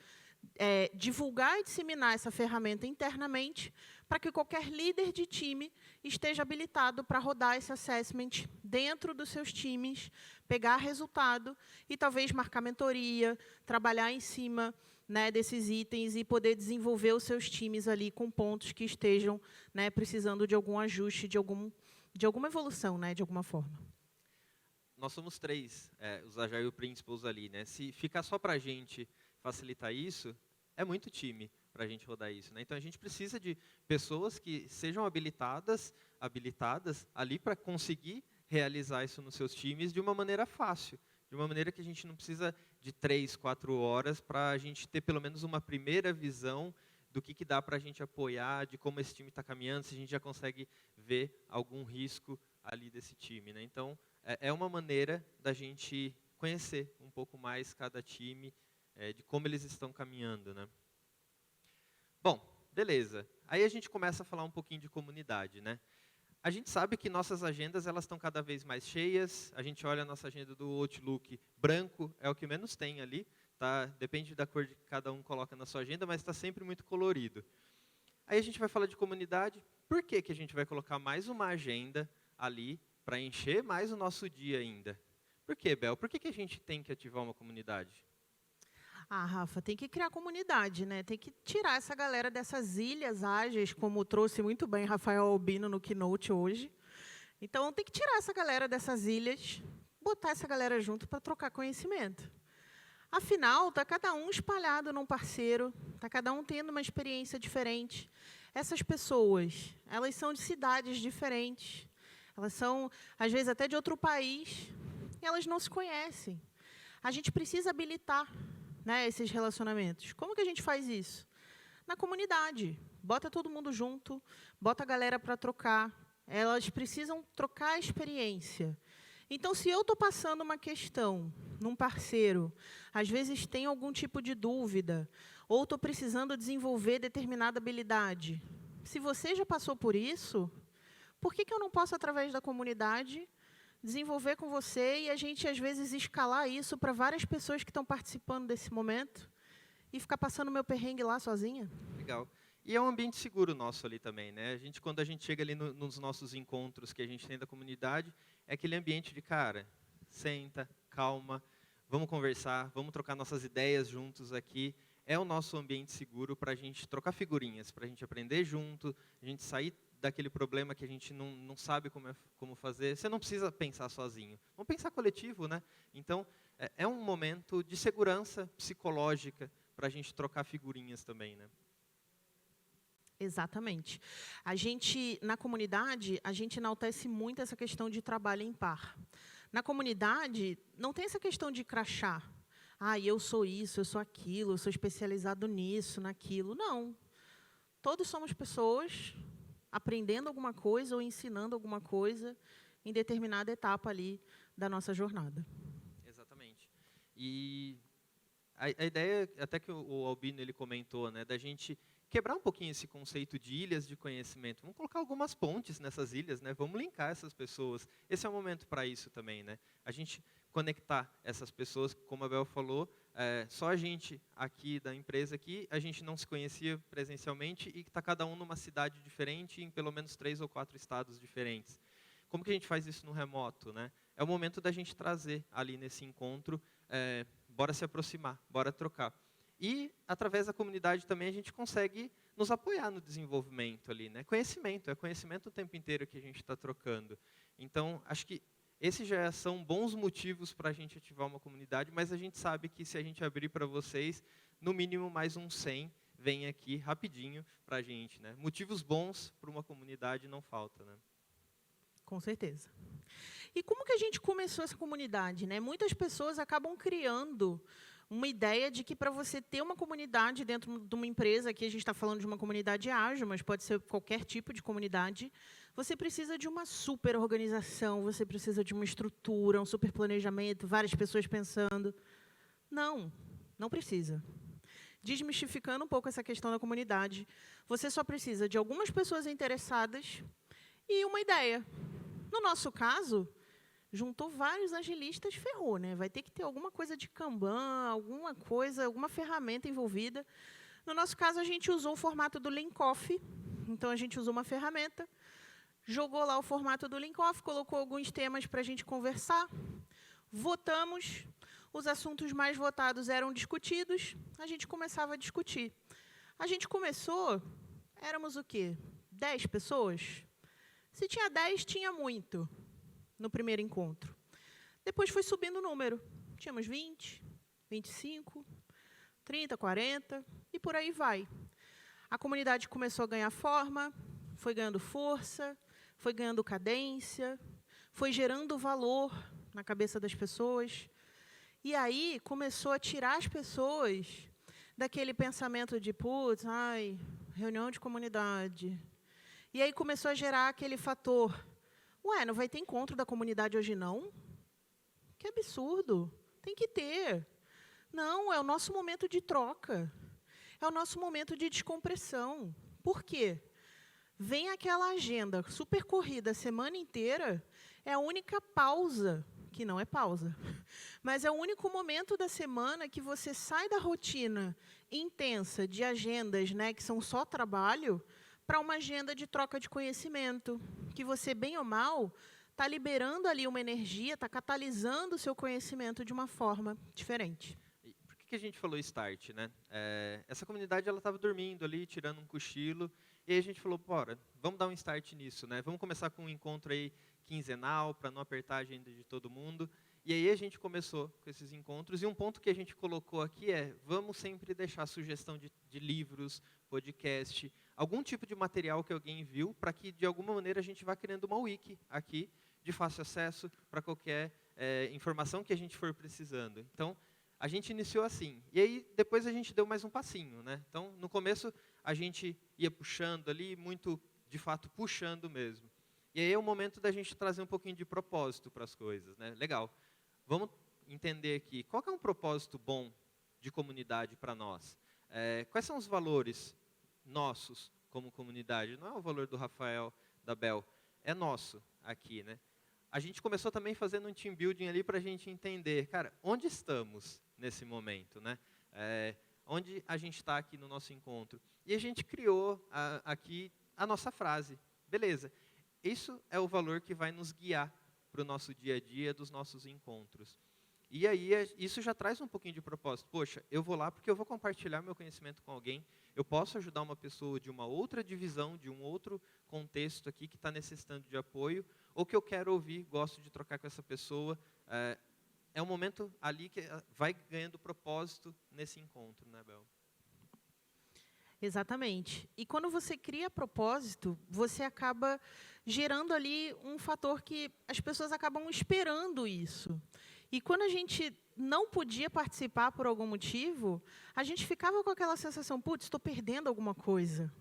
divulgar e disseminar essa ferramenta internamente para que qualquer líder de time esteja habilitado para rodar esse assessment dentro dos seus times, pegar resultado e talvez marcar mentoria, trabalhar em cima, né, desses itens e poder desenvolver os seus times ali com pontos que estejam, né, precisando de algum ajuste, de alguma evolução, né, de alguma forma. Nós somos 3, os Agile Principles ali, né? Se ficar só para a gente facilitar isso, é muito time para a gente rodar isso, né? Então a gente precisa de pessoas que sejam habilitadas ali para conseguir realizar isso nos seus times de uma maneira fácil, de uma maneira que a gente não precisa de 3, 4 horas para a gente ter pelo menos uma primeira visão do que dá para a gente apoiar, de como esse time está caminhando, se a gente já consegue ver algum risco ali desse time, né? Então é uma maneira da gente conhecer um pouco mais cada time, de como eles estão caminhando, né? Bom, beleza. Aí a gente começa a falar um pouquinho de comunidade, né? A gente sabe que nossas agendas elas estão cada vez mais cheias. A gente olha a nossa agenda do Outlook, branco é o que menos tem ali, tá? Depende da cor que cada um coloca na sua agenda, mas está sempre muito colorido. Aí a gente vai falar de comunidade. Por que que a gente vai colocar mais uma agenda ali para encher mais o nosso dia ainda? Por que, Bel? Por que a gente tem que ativar uma comunidade? Ah, Rafa, tem que criar comunidade, né? Tem que tirar essa galera dessas ilhas ágeis, como trouxe muito bem Rafael Albino no Keynote hoje. Então, tem que tirar essa galera dessas ilhas, botar essa galera junto para trocar conhecimento. Afinal, está cada um espalhado num parceiro, está cada um tendo uma experiência diferente. Essas pessoas, elas são de cidades diferentes, elas são, às vezes, até de outro país, e elas não se conhecem. A gente precisa habilitar, né, esses relacionamentos? Como que a gente faz isso? Na comunidade. Bota todo mundo junto, bota a galera para trocar. Elas precisam trocar a experiência. Então, se eu estou passando uma questão num parceiro, às vezes tem algum tipo de dúvida, ou estou precisando desenvolver determinada habilidade. Se você já passou por isso, por que eu não posso, através da comunidade, desenvolver com você e a gente, às vezes, escalar isso para várias pessoas que estão participando desse momento e ficar passando meu perrengue lá sozinha? Legal. E é um ambiente seguro nosso ali também, né? Quando a gente chega ali nos nossos encontros que a gente tem da comunidade, é aquele ambiente de, cara, senta, calma, vamos conversar, vamos trocar nossas ideias juntos aqui. É o nosso ambiente seguro para a gente trocar figurinhas, para a gente aprender junto, a gente sair daquele problema que a gente não sabe como fazer. Você não precisa pensar sozinho. Vamos pensar coletivo, né? Então, é um momento de segurança psicológica para a gente trocar figurinhas também, né? Exatamente. A gente, na comunidade, a gente enaltece muito essa questão de trabalho em par. Na comunidade, não tem essa questão de crachá. Ah, eu sou isso, eu sou aquilo, eu sou especializado nisso, naquilo. Não. Todos somos pessoas aprendendo alguma coisa ou ensinando alguma coisa em determinada etapa ali da nossa jornada. Exatamente. E a ideia, até que o Albino ele comentou, né, da gente quebrar um pouquinho esse conceito de ilhas de conhecimento. Vamos colocar algumas pontes nessas ilhas, né? Vamos linkar essas pessoas. Esse é o momento para isso também, né? A gente conectar essas pessoas, como a Bel falou, só a gente aqui da empresa aqui, a gente não se conhecia presencialmente e está cada um numa cidade diferente, em pelo menos 3 ou 4 estados diferentes. Como que a gente faz isso no remoto, né? É o momento da gente trazer ali nesse encontro, bora se aproximar, bora trocar. E, através da comunidade também, a gente consegue nos apoiar no desenvolvimento ali, né? Conhecimento, é conhecimento o tempo inteiro que a gente está trocando. Então, acho que esses já são bons motivos para a gente ativar uma comunidade, mas a gente sabe que se a gente abrir para vocês, no mínimo mais uns 100 vem aqui rapidinho para a gente, né? Motivos bons para uma comunidade não falta, né? Com certeza. E como que a gente começou essa comunidade, né? Muitas pessoas acabam criando uma ideia de que para você ter uma comunidade dentro de uma empresa, aqui a gente está falando de uma comunidade ágil, mas pode ser qualquer tipo de comunidade, você precisa de uma super organização, você precisa de uma estrutura, um super planejamento, várias pessoas pensando. Não, não precisa. Desmistificando um pouco essa questão da comunidade, você só precisa de algumas pessoas interessadas e uma ideia. No nosso caso, juntou vários agilistas, ferrou, né? Vai ter que ter alguma coisa de Kanban, alguma coisa, alguma ferramenta envolvida. No nosso caso, a gente usou o formato do Linkoff. Então, a gente usou uma ferramenta, jogou lá o formato do Linkoff, colocou alguns temas para a gente conversar, votamos, os assuntos mais votados eram discutidos, a gente começava a discutir. A gente começou, éramos o quê? 10 pessoas? Se tinha 10, tinha muito no primeiro encontro. Depois foi subindo o número. Tínhamos 20, 25, 30, 40 e por aí vai. A comunidade começou a ganhar forma, foi ganhando força, foi ganhando cadência, foi gerando valor na cabeça das pessoas. E aí começou a tirar as pessoas daquele pensamento de, putz, ai, reunião de comunidade. E aí começou a gerar aquele fator, ué, não vai ter encontro da comunidade hoje, não? Que absurdo. Tem que ter. Não, é o nosso momento de troca. É o nosso momento de descompressão. Por quê? Vem aquela agenda super corrida a semana inteira, é a única pausa, que não é pausa, mas é o único momento da semana que você sai da rotina intensa de agendas, né, que são só trabalho, para uma agenda de troca de conhecimento, que você, bem ou mal, está liberando ali uma energia, está catalisando o seu conhecimento de uma forma diferente. E por que a gente falou start, né? Essa comunidade ela estava dormindo ali, tirando um cochilo, e aí a gente falou, bora, vamos dar um start nisso, né? Vamos começar com um encontro aí quinzenal, para não apertar a agenda de todo mundo. E aí a gente começou com esses encontros, e um ponto que a gente colocou aqui é, vamos sempre deixar sugestão de livros, podcast, algum tipo de material que alguém viu, para que, de alguma maneira, a gente vá criando uma wiki aqui, de fácil acesso, para qualquer informação que a gente for precisando. Então, A gente iniciou assim. E aí, depois a gente deu mais um passinho, né? Então, no começo, a gente ia puxando ali, muito, de fato, puxando mesmo. E aí é o momento da gente trazer um pouquinho de propósito para as coisas, né? Legal. Vamos entender aqui, qual que é um propósito bom de comunidade para nós? Quais são os valores nossos como comunidade? Não é o valor do Rafael, da Bel, é nosso aqui, né? A gente começou também fazendo um team building ali para a gente entender, cara, onde estamos nesse momento, né? Onde a gente está aqui no nosso encontro. E a gente criou aqui a nossa frase. Beleza, isso é o valor que vai nos guiar para o nosso dia a dia dos nossos encontros. E aí, isso já traz um pouquinho de propósito. Poxa, eu vou lá porque eu vou compartilhar meu conhecimento com alguém, eu posso ajudar uma pessoa de uma outra divisão, de um outro contexto aqui que está necessitando de apoio, ou que eu quero ouvir, gosto de trocar com essa pessoa. É um momento ali que vai ganhando propósito nesse encontro, né, Bel? Exatamente. E quando você cria propósito, você acaba gerando ali um fator que as pessoas acabam esperando isso. E quando a gente não podia participar por algum motivo, a gente ficava com aquela sensação, putz, estou perdendo alguma coisa.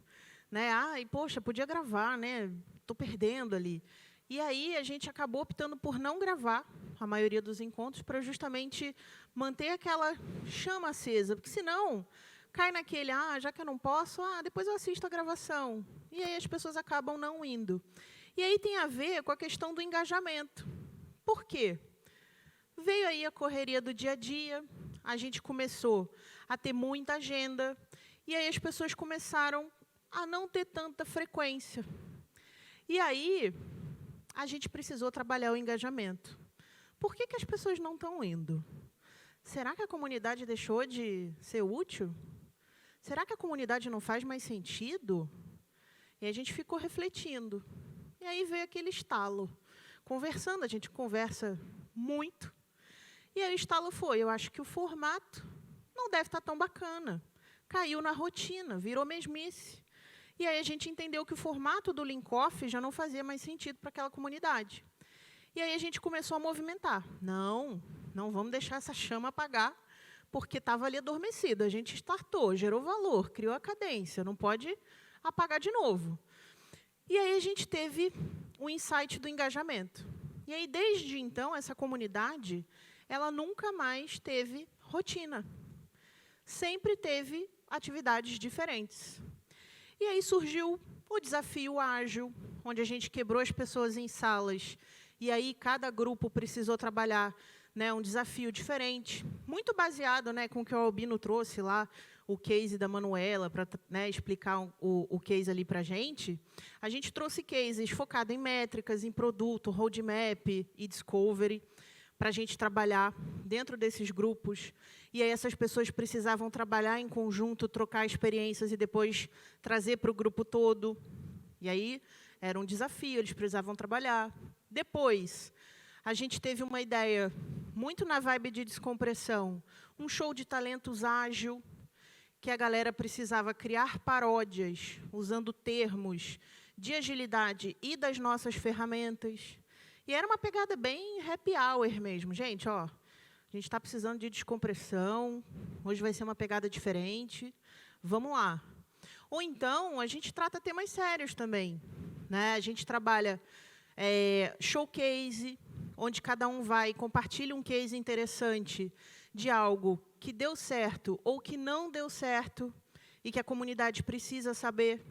Né? E poxa, podia gravar, né? Estou perdendo ali. E aí a gente acabou optando por não gravar a maioria dos encontros para justamente manter aquela chama acesa, porque senão cai naquele, já que eu não posso, depois eu assisto a gravação. E aí as pessoas acabam não indo. E aí tem a ver com a questão do engajamento. Por quê? Veio aí a correria do dia a dia, a gente começou a ter muita agenda, e aí as pessoas começaram a não ter tanta frequência. E aí, a gente precisou trabalhar o engajamento. Por que as pessoas não estão indo? Será que a comunidade deixou de ser útil? Será que a comunidade não faz mais sentido? E a gente ficou refletindo. E aí veio aquele estalo. Conversando, a gente conversa muito. E aí o estalo foi, eu acho que o formato não deve estar tão bacana. Caiu na rotina, virou mesmice. E aí a gente entendeu que o formato do Link-Off já não fazia mais sentido para aquela comunidade. E aí a gente começou a movimentar. Não vamos deixar essa chama apagar, porque estava ali adormecida. A gente startou, gerou valor, criou a cadência, não pode apagar de novo. E aí a gente teve o insight do engajamento. E aí, desde então, essa comunidade, ela nunca mais teve rotina. Sempre teve atividades diferentes. E aí surgiu o desafio ágil, onde a gente quebrou as pessoas em salas. E aí cada grupo precisou trabalhar, né, um desafio diferente, muito baseado, né, com o que o Albino trouxe lá, o case da Manuela, para, né, explicar o case ali para a gente. A gente trouxe cases focados em métricas, em produto, roadmap e discovery, para a gente trabalhar dentro desses grupos. E aí essas pessoas precisavam trabalhar em conjunto, trocar experiências e depois trazer para o grupo todo. E aí era um desafio, eles precisavam trabalhar. Depois, a gente teve uma ideia muito na vibe de descompressão, um show de talentos ágil, que a galera precisava criar paródias, usando termos de agilidade e das nossas ferramentas. E era uma pegada bem happy hour mesmo. Gente, a gente está precisando de descompressão, hoje vai ser uma pegada diferente, vamos lá. Ou então, a gente trata temas sérios também. Né? A gente trabalha showcase, onde cada um vai e compartilha um case interessante de algo que deu certo ou que não deu certo e que a comunidade precisa saber.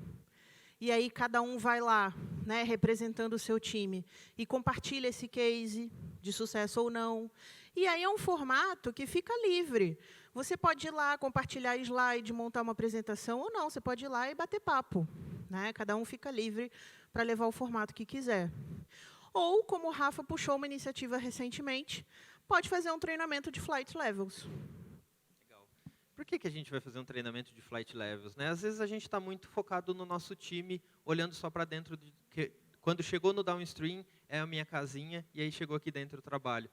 E aí cada um vai lá, né, representando o seu time, e compartilha esse case de sucesso ou não. E aí é um formato que fica livre. Você pode ir lá, compartilhar slide, montar uma apresentação, ou não, você pode ir lá e bater papo. Né? Cada um fica livre para levar o formato que quiser. Ou, como o Rafa puxou uma iniciativa recentemente, pode fazer um treinamento de flight levels. Legal. Por que a gente vai fazer um treinamento de flight levels? Né? Às vezes a gente está muito focado no nosso time, olhando só para dentro. Quando chegou no downstream, é a minha casinha, e aí chegou aqui dentro o trabalho.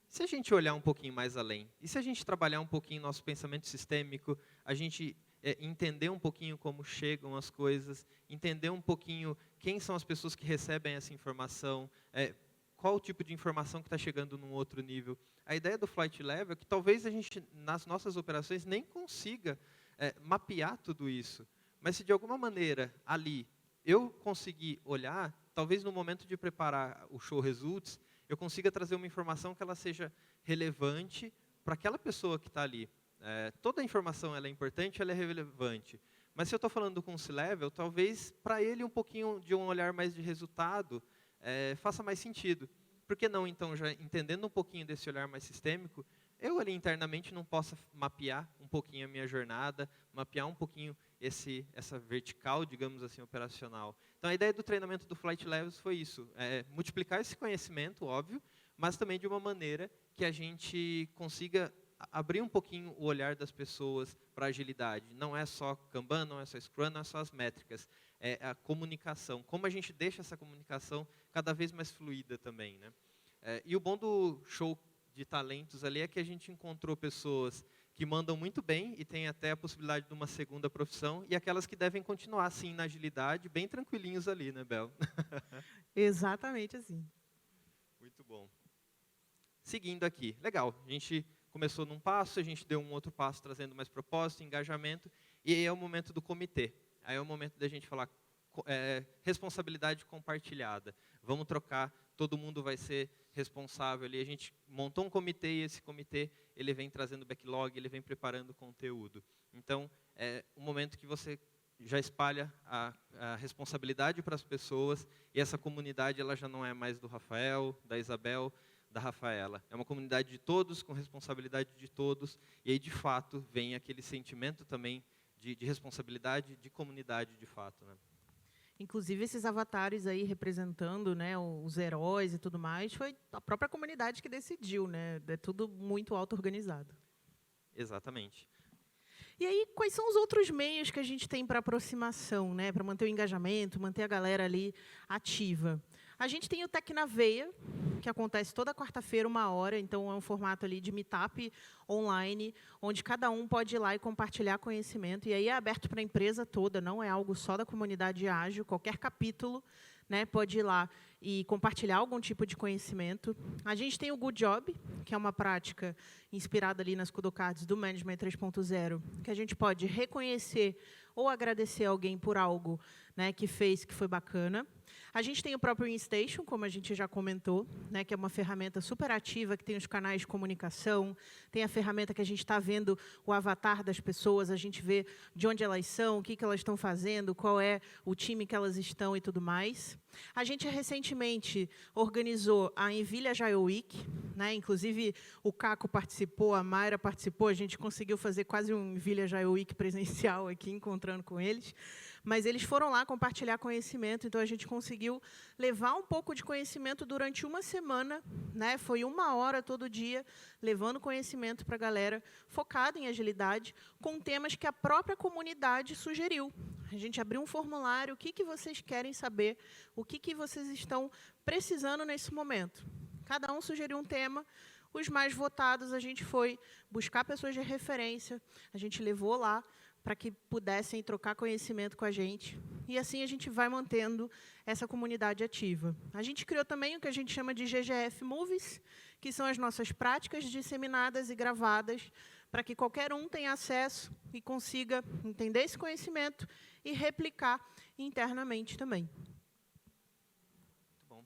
Se a gente olhar um pouquinho mais além, e se a gente trabalhar um pouquinho nosso pensamento sistêmico, a gente entender um pouquinho como chegam as coisas, entender um pouquinho quem são as pessoas que recebem essa informação, qual o tipo de informação que está chegando num outro nível. A ideia do flight level é que talvez a gente, nas nossas operações, nem consiga mapear tudo isso. Mas se de alguma maneira, ali, eu conseguir olhar, talvez no momento de preparar o show results, eu consiga trazer uma informação que ela seja relevante para aquela pessoa que está ali. Toda a informação ela é importante, ela é relevante. Mas se eu estou falando com o C-Level, talvez para ele um pouquinho de um olhar mais de resultado faça mais sentido. Por que não, então, já entendendo um pouquinho desse olhar mais sistêmico, eu ali internamente não possa mapear um pouquinho a minha jornada, mapear um pouquinho essa vertical, digamos assim, operacional. Então, a ideia do treinamento do Flight Levels foi isso, multiplicar esse conhecimento, óbvio, mas também de uma maneira que a gente consiga abrir um pouquinho o olhar das pessoas para a agilidade. Não é só Kanban, não é só Scrum, não é só as métricas. É a comunicação. Como a gente deixa essa comunicação cada vez mais fluida também, né? E o bom do show de talentos ali é que a gente encontrou pessoas que mandam muito bem e têm até a possibilidade de uma segunda profissão, e aquelas que devem continuar assim na agilidade, bem tranquilinhos ali, né, Bel? Exatamente assim. Muito bom. Seguindo aqui, legal, a gente começou num passo, a gente deu um outro passo trazendo mais propósito, engajamento, e aí é o momento do comitê. Aí é o momento da gente falar responsabilidade compartilhada. Vamos trocar, todo mundo vai ser responsável ali. A gente montou um comitê e esse comitê ele vem trazendo backlog, ele vem preparando conteúdo. Então, é um momento que você já espalha a responsabilidade para as pessoas, e essa comunidade ela já não é mais do Rafael, da Isabel, da Rafaela. É uma comunidade de todos, com responsabilidade de todos, e aí, de fato, vem aquele sentimento também de responsabilidade, de comunidade, de fato, né? Inclusive, esses avatares aí representando, né, os heróis e tudo mais, foi a própria comunidade que decidiu, né? É tudo muito auto-organizado. Exatamente. E aí, quais são os outros meios que a gente tem para aproximação, né, para manter o engajamento, manter a galera ali ativa? A gente tem o Tech na Veia, que acontece toda quarta-feira, 1h, então é um formato ali de meetup online, onde cada um pode ir lá e compartilhar conhecimento, e aí é aberto para a empresa toda, não é algo só da comunidade ágil, qualquer capítulo, né, pode ir lá e compartilhar algum tipo de conhecimento. A gente tem o Good Job, que é uma prática inspirada ali nas Kudokarts do Management 3.0, que a gente pode reconhecer ou agradecer alguém por algo, né, que fez, que foi bacana. A gente tem o próprio InStation, como a gente já comentou, né, que é uma ferramenta super ativa, que tem os canais de comunicação, tem a ferramenta que a gente está vendo o avatar das pessoas, a gente vê de onde elas são, o que elas estão fazendo, qual é o time que elas estão e tudo mais. A gente recentemente organizou a Envilha Agile Week, né, inclusive o Caco participou, a Mayra participou, a gente conseguiu fazer quase um Envilha Agile Week presencial aqui, encontrando com eles. Mas eles foram lá compartilhar conhecimento, então a gente conseguiu levar um pouco de conhecimento durante uma semana, né? Foi 1h todo dia, levando conhecimento para a galera, focado em agilidade, com temas que a própria comunidade sugeriu. A gente abriu um formulário, o que vocês querem saber, o que vocês estão precisando nesse momento. Cada um sugeriu um tema. Os mais votados, a gente foi buscar pessoas de referência, a gente levou lá, para que pudessem trocar conhecimento com a gente. E assim a gente vai mantendo essa comunidade ativa. A gente criou também o que a gente chama de GGF Movies, que são as nossas práticas disseminadas e gravadas, para que qualquer um tenha acesso e consiga entender esse conhecimento e replicar internamente também. Muito bom.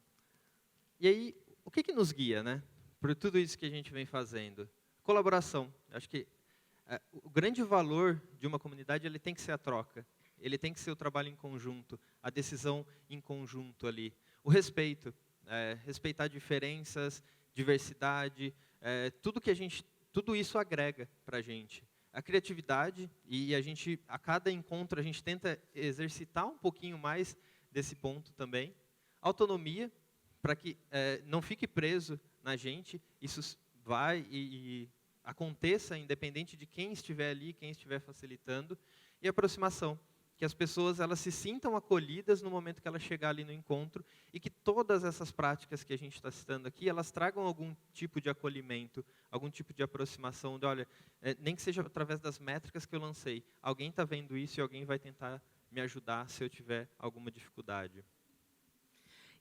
E aí, o que nos guia, né? Por tudo isso que a gente vem fazendo? Colaboração. Acho que o grande valor de uma comunidade ele tem que ser a troca, ele tem que ser o trabalho em conjunto, a decisão em conjunto ali. O respeito, respeitar diferenças, diversidade, tudo isso agrega para a gente. A criatividade, e a gente, a cada encontro, a gente tenta exercitar um pouquinho mais desse ponto também. Autonomia, para que não fique preso na gente, isso vai e aconteça independente de quem estiver ali, quem estiver facilitando. E aproximação, que as pessoas elas se sintam acolhidas no momento que elas chegar ali no encontro e que todas essas práticas que a gente está citando aqui, elas tragam algum tipo de acolhimento, algum tipo de aproximação, de olha, nem que seja através das métricas que eu lancei, alguém está vendo isso e alguém vai tentar me ajudar se eu tiver alguma dificuldade.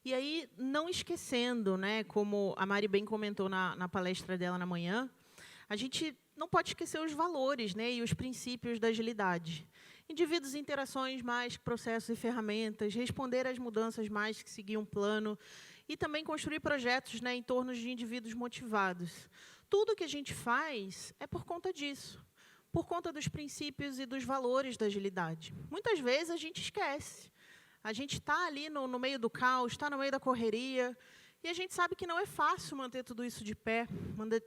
E aí, não esquecendo, né, como a Mari bem comentou na palestra dela na manhã, a gente não pode esquecer os valores, né, e os princípios da agilidade. Indivíduos e interações mais que processos e ferramentas, responder às mudanças mais que seguir um plano, e também construir projetos, né, em torno de indivíduos motivados. Tudo que a gente faz é por conta disso, por conta dos princípios e dos valores da agilidade. Muitas vezes a gente esquece. A gente está ali no meio do caos, está no meio da correria, e a gente sabe que não é fácil manter tudo isso de pé,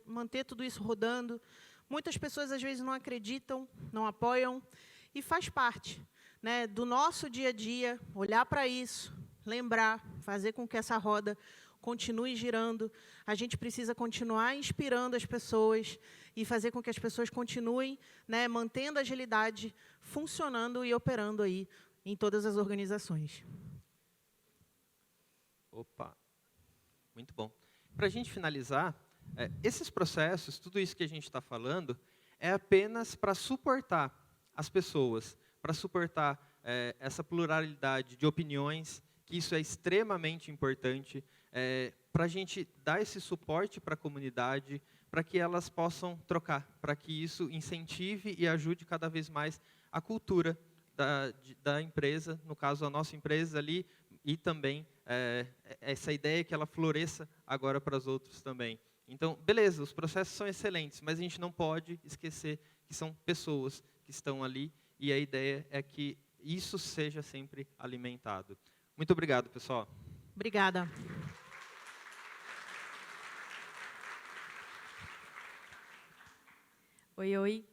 manter tudo isso rodando. Muitas pessoas, às vezes, não acreditam, não apoiam, e faz parte, né, do nosso dia a dia, olhar para isso, lembrar, fazer com que essa roda continue girando. A gente precisa continuar inspirando as pessoas e fazer com que as pessoas continuem, né, mantendo a agilidade funcionando e operando aí em todas as organizações. Opa, muito bom. Para a gente finalizar, esses processos, tudo isso que a gente está falando, é apenas para suportar as pessoas, para suportar essa pluralidade de opiniões, que isso é extremamente importante, para a gente dar esse suporte para a comunidade, para que elas possam trocar, para que isso incentive e ajude cada vez mais a cultura da empresa, no caso a nossa empresa ali, e também essa ideia que ela floresça agora para os outros também. Então, beleza, os processos são excelentes, mas a gente não pode esquecer que são pessoas que estão ali, e a ideia é que isso seja sempre alimentado. Muito obrigado, pessoal. Obrigada. Oi, oi.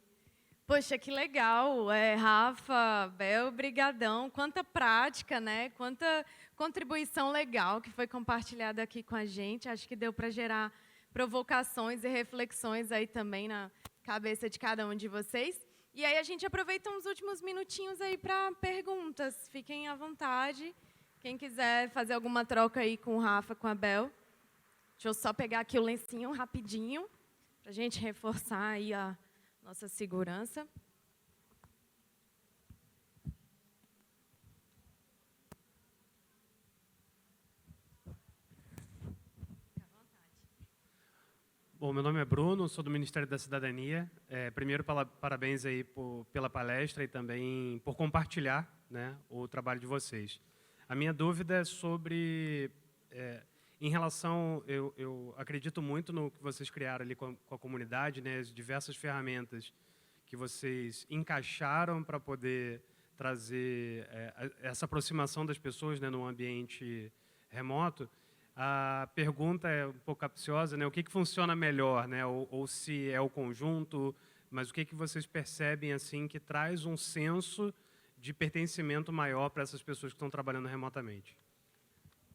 Poxa, que legal, Rafa, Bel, brigadão, quanta prática, né? Quanta contribuição legal que foi compartilhada aqui com a gente. Acho que deu para gerar provocações e reflexões aí também na cabeça de cada um de vocês. E aí a gente aproveita uns últimos minutinhos aí para perguntas. Fiquem à vontade. Quem quiser fazer alguma troca aí com o Rafa, com a Bel. Deixa eu só pegar aqui o lencinho rapidinho, para a gente reforçar aí a nossa segurança. Bom, meu nome é Bruno, sou do Ministério da Cidadania. Primeiro, parabéns aí pela palestra e também por compartilhar, né, o trabalho de vocês. A minha dúvida é sobre, em relação, eu acredito muito no que vocês criaram ali com a comunidade, né, as diversas ferramentas que vocês encaixaram para poder trazer essa aproximação das pessoas, né, num ambiente remoto. A pergunta é um pouco capciosa, né? O que funciona melhor, né? Ou se é o conjunto, mas o que vocês percebem assim que traz um senso de pertencimento maior para essas pessoas que estão trabalhando remotamente?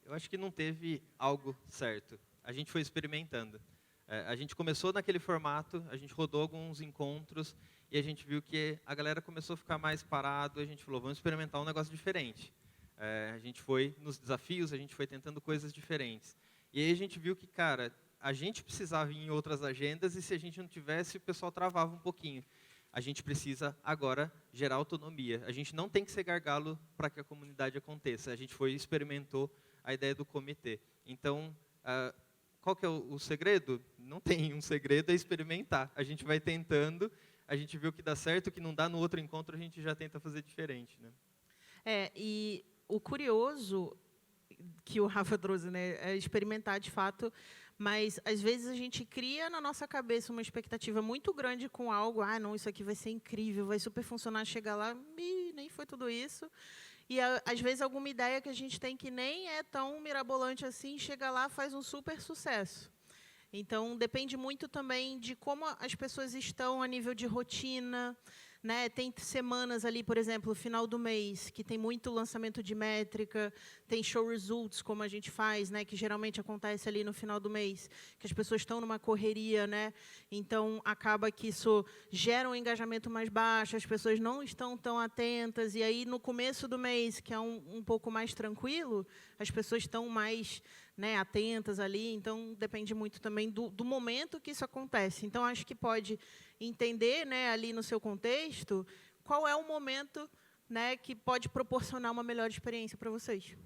Eu acho que não teve algo certo. A gente foi experimentando. A gente começou naquele formato, a gente rodou alguns encontros e a gente viu que a galera começou a ficar mais parado. A gente falou, vamos experimentar um negócio diferente. A gente foi nos desafios, a gente foi tentando coisas diferentes. E aí a gente viu que, cara, a gente precisava ir em outras agendas e se a gente não tivesse, o pessoal travava um pouquinho. A gente precisa agora gerar autonomia. A gente não tem que ser gargalo para que a comunidade aconteça. A gente foi e experimentou a ideia do comitê. Então, qual que é o segredo? Não tem um segredo, é experimentar. A gente vai tentando, a gente viu que dá certo, que não dá no outro encontro, a gente já tenta fazer diferente, né? E o curioso que o Rafa trouxe, né, é experimentar de fato, mas às vezes a gente cria na nossa cabeça uma expectativa muito grande com algo, não, isso aqui vai ser incrível, vai super funcionar, chega lá, nem foi tudo isso. E às vezes alguma ideia que a gente tem que nem é tão mirabolante assim, chega lá, faz um super sucesso. Então, depende muito também de como as pessoas estão a nível de rotina, né? Tem semanas ali, por exemplo, final do mês, que tem muito lançamento de métrica, tem show results, como a gente faz, né? Que geralmente acontece ali no final do mês, que as pessoas estão numa correria, né? Então, acaba que isso gera um engajamento mais baixo, as pessoas não estão tão atentas, e aí, no começo do mês, que é um pouco mais tranquilo, as pessoas estão mais, né, atentas ali, então depende muito também do momento que isso acontece. Então, acho que pode entender, né, ali no seu contexto, qual é o momento, né, que pode proporcionar uma melhor experiência para vocês.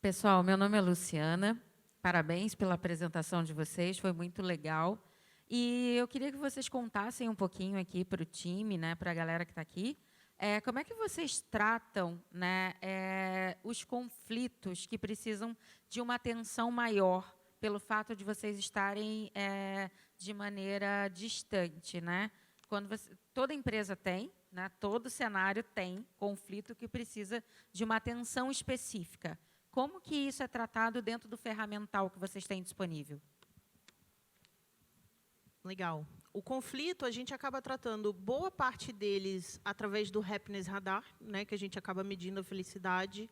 Pessoal, meu nome é Luciana. Parabéns pela apresentação de vocês, foi muito legal. E eu queria que vocês contassem um pouquinho aqui para o time, né, para a galera que está aqui, como é que vocês tratam, né, os conflitos que precisam de uma atenção maior pelo fato de vocês estarem de maneira distante, né? Toda empresa tem, né, todo cenário tem conflito que precisa de uma atenção específica. Como que isso é tratado dentro do ferramental que vocês têm disponível? Legal. O conflito, a gente acaba tratando boa parte deles através do Happiness Radar, né, que a gente acaba medindo a felicidade.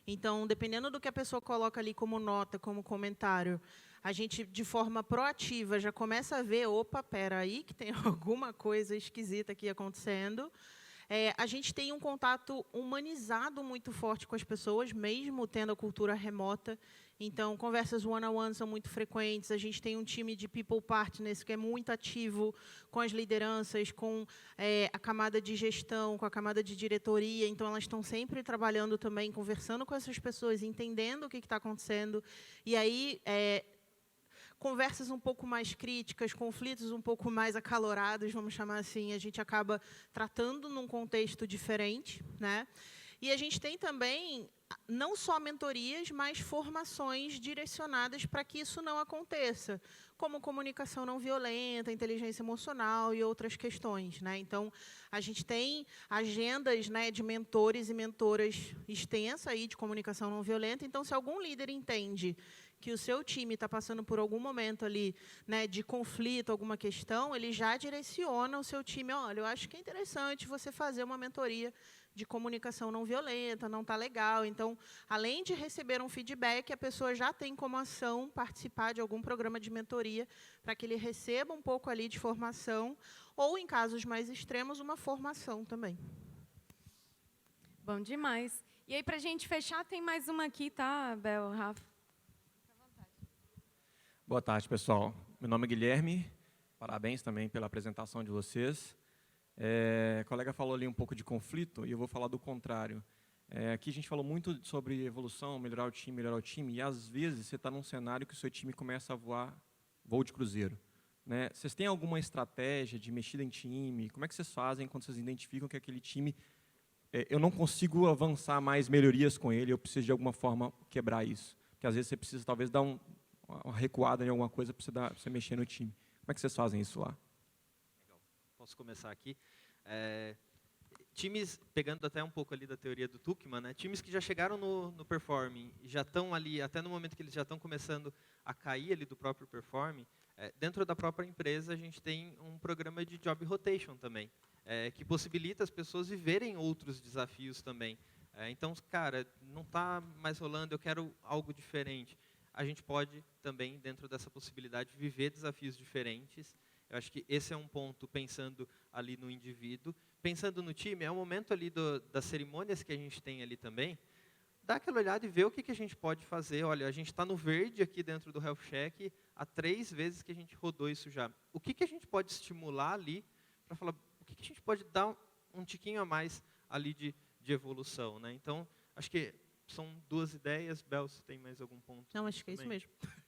Então, dependendo do que a pessoa coloca ali como nota, como comentário, a gente, de forma proativa, já começa a ver, opa, pera aí, que tem alguma coisa esquisita aqui acontecendo. A gente tem um contato humanizado muito forte com as pessoas, mesmo tendo a cultura remota. Então, conversas one-on-one são muito frequentes. A gente tem um time de people partners que é muito ativo com as lideranças, com a camada de gestão, com a camada de diretoria. Então, elas estão sempre trabalhando também, conversando com essas pessoas, entendendo o que está acontecendo. E aí, conversas um pouco mais críticas, conflitos um pouco mais acalorados, vamos chamar assim, a gente acaba tratando num contexto diferente, né? E a gente tem também não só mentorias, mas formações direcionadas para que isso não aconteça, como comunicação não violenta, inteligência emocional e outras questões, né? Então, a gente tem agendas, né, de mentores e mentoras extensa aí de comunicação não violenta. Então, se algum líder entende que o seu time está passando por algum momento ali, né, de conflito, alguma questão, ele já direciona o seu time. Olha, eu acho que é interessante você fazer uma mentoria de comunicação não violenta, não está legal. Então, além de receber um feedback, a pessoa já tem como ação participar de algum programa de mentoria para que ele receba um pouco ali de formação, ou, em casos mais extremos, uma formação também. Bom demais. E aí, para a gente fechar, tem mais uma aqui, tá, Bel, Rafa? Boa tarde, pessoal. Meu nome é Guilherme. Parabéns também pela apresentação de vocês. A colega falou ali um pouco de conflito e eu vou falar do contrário. Aqui a gente falou muito sobre evolução, melhorar o time, e às vezes você está num cenário que o seu time começa a voar voo de cruzeiro, né? Vocês têm alguma estratégia de mexida em time? Como é que vocês fazem quando vocês identificam que aquele time, eu não consigo avançar mais melhorias com ele, eu preciso de alguma forma quebrar isso? Porque às vezes você precisa talvez dar uma recuada em alguma coisa para você mexer no time. Como é que vocês fazem isso lá? Legal. Posso começar aqui? Times, pegando até um pouco ali da teoria do Tuckman, né? Times que já chegaram no performing e já estão ali, até no momento que eles já estão começando a cair ali do próprio performing, dentro da própria empresa a gente tem um programa de job rotation também, que possibilita as pessoas viverem outros desafios também. Então, cara, não está mais rolando, eu quero algo diferente. A gente pode também, dentro dessa possibilidade, viver desafios diferentes. Eu acho que esse é um ponto, pensando ali no indivíduo. Pensando no time, é um momento ali das cerimônias que a gente tem ali também, dá aquela olhada e ver o que a gente pode fazer. Olha, a gente está no verde aqui dentro do Health Check, há 3 vezes que a gente rodou isso já. O que a gente pode estimular ali, para falar, o que a gente pode dar um tiquinho a mais ali de evolução, né? Então, acho que são 2 ideias. Bel, se tem mais algum ponto? Não, acho que é também. isso mesmo.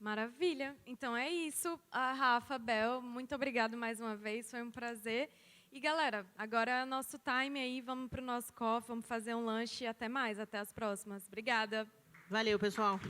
Maravilha. Então é isso. Rafa, Bel, muito obrigado mais uma vez, foi um prazer. E galera, agora é nosso time aí, vamos para o nosso coffee, vamos fazer um lanche e até mais, até as próximas. Obrigada. Valeu, pessoal.